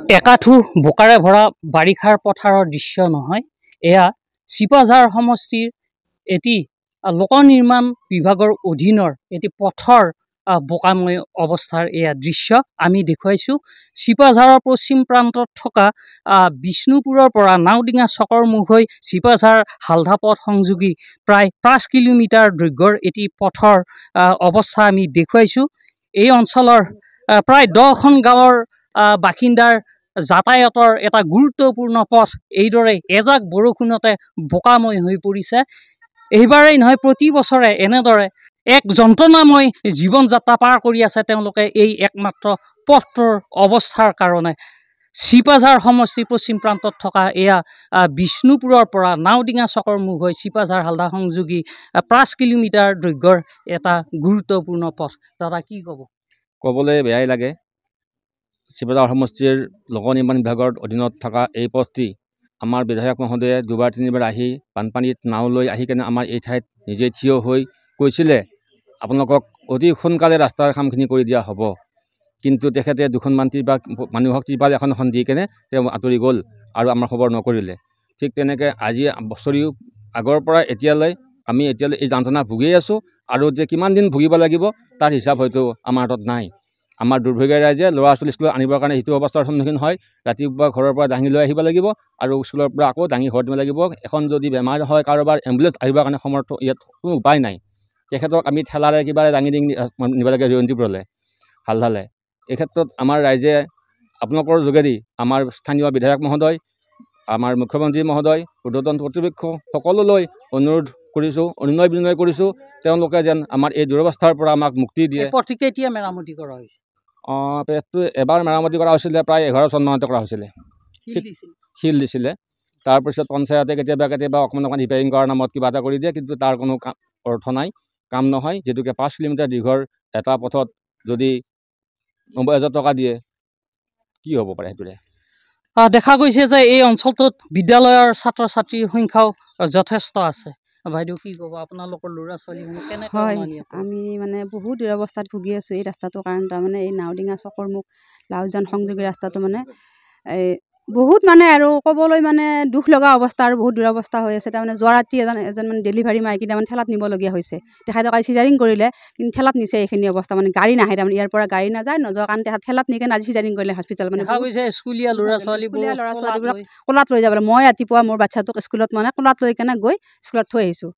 একাঠু বোকাৰে ভৰা বাৰিষাৰ পথাৰৰ দৃশ্য নহয়, এয়া চিপাঝাৰ সমষ্টিৰ এটি লোক নিৰ্মাণ বিভাগৰ অধীনৰ এটি পথৰ বোকাময় অৱস্থাৰ এয়া দৃশ্য আমি দেখুৱাইছোঁ। চিপাঝাৰৰ পশ্চিম প্ৰান্তত থকা বিষ্ণুপুৰৰ পৰা নাওডিঙা চকৰ মুখ হৈ চিপাঝাৰ হালধা পথ সংযোগী প্ৰায় 5 কিলোমিটাৰ দৈৰ্ঘ্যৰ এটি পথৰ অৱস্থা আমি দেখুৱাইছোঁ। এই অঞ্চলৰ প্ৰায় 10খন গাঁৱৰ বাসিন্দাৰ যাতায়াতৰ এটা গুৰুত্বপূৰ্ণ পথ এইদৰে এজাক বৰষুণতে বোকাময় হৈ পৰিছে। এইবাৰেই নহয়, প্ৰতি বছৰে এনেদৰে এক যন্ত্ৰণাময় জীৱন যাত্ৰা পাৰ কৰি আছে তেওঁলোকে এই একমাত্ৰ পথটোৰ অৱস্থাৰ কাৰণে। চিপাঝাৰ সমষ্টিৰ পশ্চিম প্ৰান্তত থকা এয়া বিষ্ণুপুৰৰ পৰা নাওডিঙা চকৰ মুখ হৈ চিপাঝাৰ হালদা সংযোগী 5 কিলোমিটাৰ দৈৰ্ঘ্যৰ এটা গুৰুত্বপূৰ্ণ পথ। দাদা কি ক'ব? ক'বলৈ বেয়াই লাগে। চিপাঝাৰ সমষ্টিৰ লোক নিৰ্মাণ বিভাগৰ অধীনত থকা এই পথটি আমাৰ বিধায়ক মহোদয়ে 2-3বাৰ আহি বানপানীত নাও লৈ আহি কেনে আমাৰ এই ঠাইত নিজে থিয় হৈ কৈছিলে আপোনালোকক অতি সোনকালে ৰাস্তাৰ কামখিনি কৰি দিয়া হ'ব, কিন্তু তেখেতে দুখনমান মানুহক ত্ৰিপাল এখন দি কেনে তেওঁ আঁতৰি গ'ল আৰু আমাৰ খবৰ নকৰিলে। ঠিক তেনেকৈ আজি বছৰি আগৰ পৰা এতিয়ালৈ আমি এই যন্ত্ৰণা ভুগিয়ে আছোঁ, আৰু যে কিমান দিন ভুগিব লাগিব তাৰ হিচাপ হয়তো আমাৰ হাতত নাই। আমাৰ দুৰ্ভাগ্যৰ ৰাইজে ল'ৰা ছোৱালী স্কুলত আনিবৰ কাৰণে সেইটো অৱস্থাৰ সন্মুখীন হয়। ৰাতিপুৱা ঘৰৰ পৰা দাঙি লৈ আহিব লাগিব আৰু স্কুলৰ পৰা আকৌ দাঙি ঘৰত দিব লাগিব। এখন যদি বেমাৰ হয় কাৰোবাৰ এম্বুলেঞ্চ আহিবৰ কাৰণে সমৰ্থ ইয়াত কোনো উপায় নাই। তেখেতক আমি ঠেলাৰে কিবাৰে দাঙি নিব লাগে জয়ন্তীপুৰলৈ, হালধালে। এই ক্ষেত্ৰত আমাৰ ৰাইজে আপোনালোকৰ যোগেদি আমাৰ স্থানীয় বিধায়ক মহোদয়, আমাৰ মুখ্যমন্ত্ৰী মহোদয়, ঊৰ্ধ্বতন কৰ্তৃপক্ষ সকলোলৈ অনুৰোধ কৰিছোঁ, অনুনয় বিনয় কৰিছোঁ, তেওঁলোকে যেন আমাৰ এই দুৰৱস্থাৰ পৰা আমাক মুক্তি দিয়ে। পথটো কেতিয়া মেৰামতি কৰা হৈছে? পেটটো এবাৰ মেৰামতি কৰা হৈছিলে, প্ৰায় 11 চন মানতে কৰা হৈছিলে। শিল দিছিলে। তাৰপিছত পঞ্চায়তে কেতিয়াবা অকণমান ৰিপেয়াৰিং কৰাৰ নামত কিবা এটা কৰি দিয়ে, কিন্তু তাৰ কোনো অৰ্থ নাই, কাম নহয়। যিহেতুকে 5 কিলোমিটাৰ দীঘৰ এটা পথত যদি 90,000 টকা দিয়ে কি হ'ব পাৰে সেইটোৰে। দেখা গৈছে যে এই অঞ্চলটোত বিদ্যালয়ৰ ছাত্ৰ ছাত্ৰীৰ সংখ্যাও যথেষ্ট আছে। বাইদেউ কি ক'ব, আপোনালোকৰ ল'ৰা ছোৱালীসমূহ কেনেকৈ? হয়, আমি মানে বহুত দুৰৱস্থাত ভুগি আছোঁ এই ৰাস্তাটোৰ কাৰণে। তাৰমানে এই নাওডিঙা চকৰ মুখ লাওজান সংযোগী ৰাস্তাটো মানে বহুত মানে আৰু ক'বলৈ মানে দুখ লগা অৱস্থা আৰু বহুত দুৰৱস্থা হৈ আছে। তাৰমানে যোৱা ৰাতি এজন মানে ডেলিভাৰী মাইকী তাৰমানে ঠেলাত নিবলগীয়া হৈছে। তেখেতক আজি চিজাৰিং কৰিলে, কিন্তু ঠেলাত নিছে। এইখিনি অৱস্থা মানে গাড়ী নাহে, তাৰমানে ইয়াৰ পৰা গাড়ী নাযায়, নোযোৱাৰ কাৰণে তেখেত ঠেলাত নি কেনে আজি চিজাৰিং কৰিলে হস্পিটেল। মানে স্কুলীয়া ল'ৰা ছোৱালীবোৰক কোলাত লৈ যাব লাগে। মই ৰাতিপুৱা মোৰ বাচ্ছাটোক স্কুলত মানে কোলাত লৈ কেনে গৈ স্কুলত থৈ আহিছোঁ।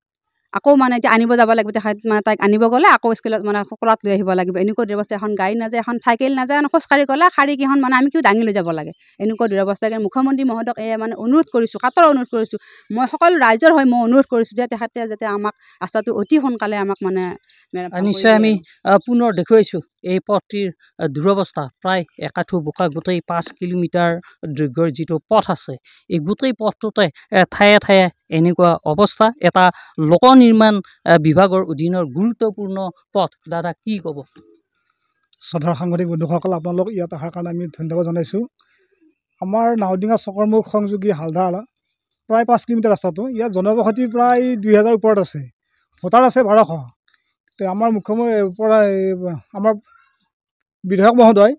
আকৌ মানে এতিয়া আনিব যাব লাগিব, তেখেত মানে তাইক আনিব গ'লে আকৌ স্কুলত মানে কোলাত লৈ আহিব লাগিব। এনেকুৱা দুৰৱস্থা। এখন গাড়ী নাযায়, এখন চাইকেল নাযায়, খোজকাঢ়ি গ'লে শাৰীকেইখন মানে আমি কিয় দাঙি লৈ যাব লাগে, এনেকুৱা দুৰৱস্থা। মুখ্যমন্ত্ৰী মহোদয়ক মানে অনুৰোধ কৰিছোঁ, কাতৰ অনুৰোধ কৰিছোঁ। মই সকলো ৰাইজৰ হৈ মই অনুৰোধ কৰিছোঁ যে তেখেতে যাতে আমাক ৰাস্তাটো অতি সোনকালে আমাক মানে নিশ্চয় আমি পুনৰ দেখুৱাইছোঁ এই পথটিৰ দুৰৱস্থা। প্ৰায় একাঠু বোকা, গোটেই 5 কিলোমিটাৰ দৈৰ্ঘ্যৰ যিটো পথ আছে, এই গোটেই পথটোতে ঠায়ে ঠায়ে এনেকুৱা অৱস্থা। এটা লোক নিৰ্মাণ বিভাগৰ অধীনৰ গুৰুত্বপূৰ্ণ পথ। দাদা কি ক'ব? শ্ৰদ্ধাৰ সাংবাদিক বন্ধুসকল, আপোনালোক ইয়াত অহাৰ কাৰণে আমি ধন্যবাদ জনাইছোঁ। আমাৰ নাওডিঙা চকৰমুখ সংযোগী হালধা প্ৰায় 5 কিলোমিটাৰ ৰাস্তাটো, ইয়াত জনবসতি প্ৰায় 2000 ওপৰত আছে, ভোটাৰ আছে 1200। আমাৰ আমাৰ বিধায়ক মহোদয়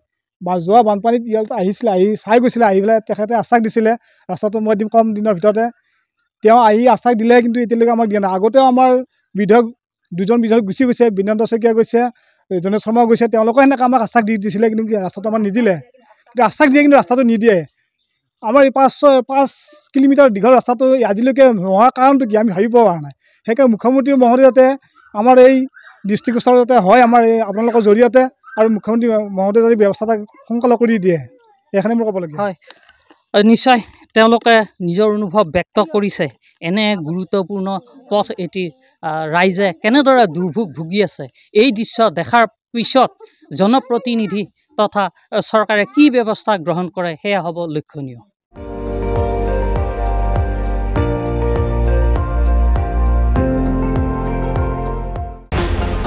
যোৱা বানপানীত ইয়াত আহিছিলে, আহি চাই গৈছিলে, আহি পেলাই তেখেতে আশ্বাস দিছিলে ৰাস্তাটো মই দিম কম দিনৰ ভিতৰতে। তেওঁ আহি আশ্বাস দিলে, কিন্তু এতিয়ালৈকে আমাক দিয়া নাই। আগতেও আমাৰ দুজন বিধায়ক গুচি গৈছে, বিনন্দ শইকীয়া গৈছে, জনেশ শৰ্মাও গৈছে, তেওঁলোকে সেনেকৈ আমাক আশ্বাস দিছিলে, কিন্তু ৰাস্তাটো আমাক নিদিলে। কিন্তু আশ্বাস দিয়ে, কিন্তু ৰাস্তাটো নিদিয়ে। আমাৰ এই 5 কিলোমিটাৰ দীঘল ৰাস্তাটো আজিলৈকে নোহোৱাৰ কাৰণটো কি আমি ভাবিব পৰা নাই। সেইকাৰণে মুখ্যমন্ত্ৰী মহোদয় যাতে আমাৰ এই ডিষ্ট্ৰিক্ট ওচৰত যাতে হয় আমাৰ এই আপোনালোকৰ জৰিয়তে, আৰু মুখ্যমন্ত্ৰী মহোদয়ে যদি ব্যৱস্থা এটা সোনকালে কৰি দিয়ে, এইখিনি মোৰ ক'বলগীয়া। হয়, নিশ্চয় তেওঁলোকে নিজৰ অনুভৱ ব্যক্ত কৰিছে। এনে গুৰুত্বপূৰ্ণ পথ এটি ৰাইজে কেনেদৰে দুৰ্ভোগ ভুগি আছে, এই দৃশ্য দেখাৰ পিছত জনপ্ৰতিনিধি তথা চৰকাৰে কি ব্যৱস্থা গ্ৰহণ কৰে সেয়া হ'ব লক্ষণীয়।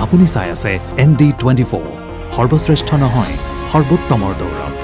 আপুনি চাই আছে ND24, সৰ্বশ্ৰেষ্ঠ নহয় সৰ্বোত্তমৰ দৌৰ।